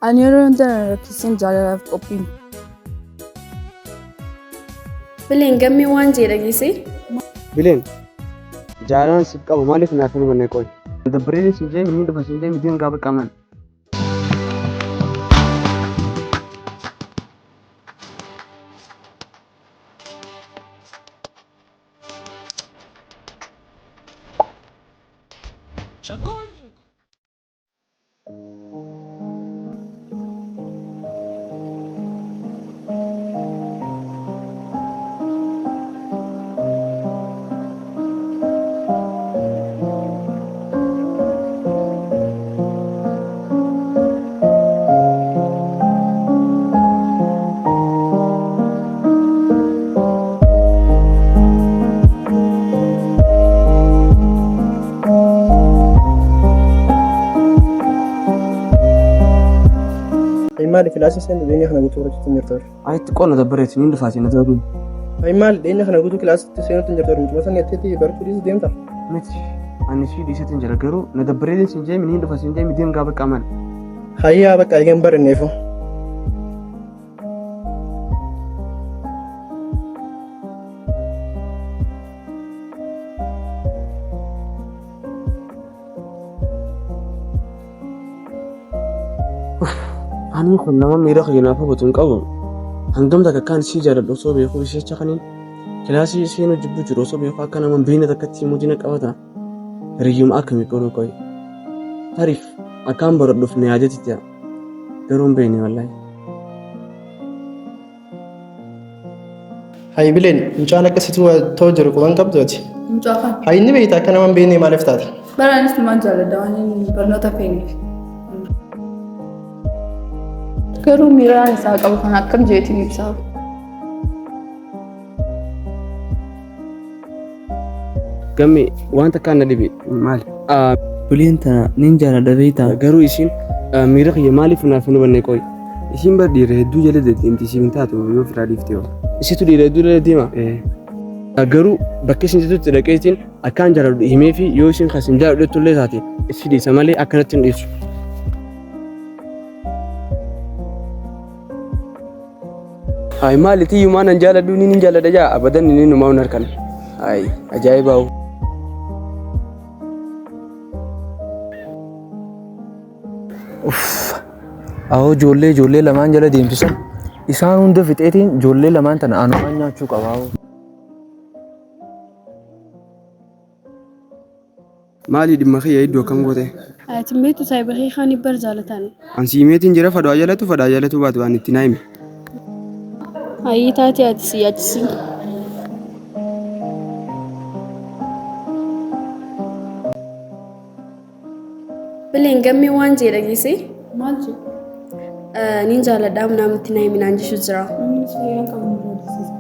Ani yeroo hundaa kisin jaalalaaf qophiin. Bileen gammee waan jedha geesse? Bileen jaalaan siif qabu maaliif naaf hin banne qoy? Dabbareen siin jee minni dhufa siin jee mitiin gaafa qaban. Maal filaasii seenuu deemee kana guutuu hojjetu hin jirtu. Ayitti qonna dabbareetiin hin dhufaati na ta'uu. Maal deemee kana guutuu kilaasitti seenuu hin jirtu. Mutuma sana itti barachuu dhiisuu deemta. Miti ani si dhiiseetiin jira garuu na dabbareetiin siin jee minni dhufa siin jee mitiin gaafa qaban. Hayyaa bakka eegan baranneefu. Ani kun nama miira keenyaaf hubatu hin qabu. Hangam takka kan si jaaladhu osoo beekuu isheecha kaniin kilaasii seenuu jibbu jiru osoo beekuu akka nama beena takkatti muudina qabata. Hiriyyuma akkamii godhuu qoy. Tariif akkaan baradhuuf na yaadati ta'a. Garuu hin beekne wallahi. Hayi Bileen mucaan akkasitti ta'uu jiru quban qabdooti. Mucaa kan. Hayi inni beektaa akka nama hin beekne maaliif taate? Baraanis maan jaalladha waan barnoota feenyeef. Garuu miiraan isaa qabu kan akkam jeetiin ibsaa. Gamme wanta kaan na dhibe maali? Bileen tana nin jaalladha beektaa. Garuu isiin miira kiyya maaliif naaf hin hubanne qoy? Isiin bar dhiira hedduu jala deemti isiin taatu yoo firaa dhiiftee hoo? Isitu dhiira hedduu jala deema? Garuu bakka isin jirtutti dhaqeetiin akkaan jaalladhu himee fi yoo isin kasin jaalladhu illee taate itti dhiisa malee akkanatti hin dhiisu. Hai maali tiyu mana jaaladhu ni jaalladha jaa abadan ni numa unar kan. Hai ajaa'iba. Awoo ijoollee lamaan jala deemsisan isaan hunda fixeetiin ijoollee lamaan tana anumaan nyaachuu qaba. Maali dhimma kiyya iddoo kam goote? Timmeetu saayibahee kan bar jaalatan. Ansi meetiin jira fadhaa jalatu baatu waan itti naayime. Ayyi taatee ati si yaachisi. Bileen gammee waan jedha geesse? Maal jedhu? Nin jaalladhaa namatti na himinaan jechuu jira. Namni fayyaa qabu nu jaallatisa.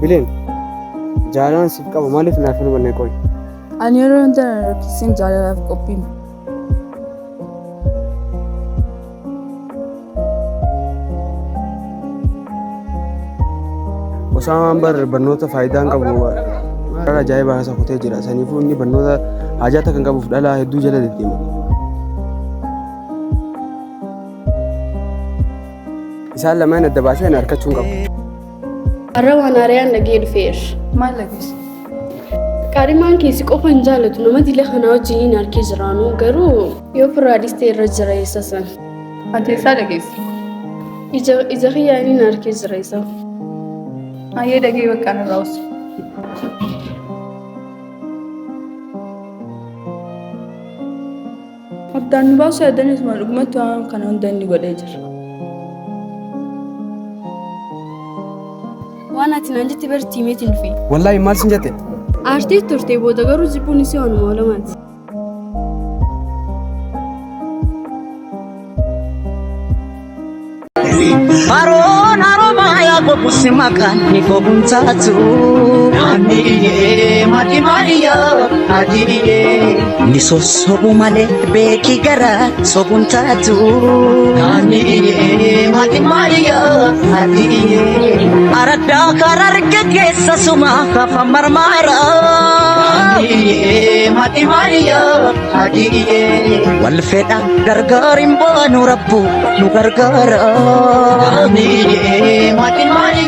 Bileen jaalaan siif qabu maaliif naaf hin hubanne qoy? Ani yeroo hundaa kisin jaalalaaf qophiin. Osaan bar barnoota faayidaan qabu dhala ajaa'ibaa isa kutee jira. Saniifuu inni barnoota haajaata kan qabuuf dhala hedduu jala deddeema. Isaan lamaan adda baasee harkachuu hin qabu. Har'a waan haarayaan dhagee dhufeera. Maal dhageesse? Qaadhimaan keessi qofa hin jaallatu nama dila kanaa wajjin hin harkee jiraanu garuu yoo firaadis ta'e irra jira eessa san. Ati eessaa dhageesse? Ija kiyyaan hin harkee jira isa. Hayyee dhagee bakka nurraa usu. Addaan nu baasu yaadanis maal dhugumatti waan kana hunda inni godhee jira. Waan ati naan jetti bartii meetiin dhufe. Wallaahi maal sin jette? Aartii turte booda garuu jibbuun isii waanuma oolamaati. Haroon haroomaa bobusi makani bobuntatu Aniye mati Maria adiye Niso sobu male beki gara sobuntatu Aniye mati Maria adiye Arada karar kekesa suma kafa marmara Aniye mati Maria adiye Walfeda gargarin banu rabbu nu gargara Aniye mati Maria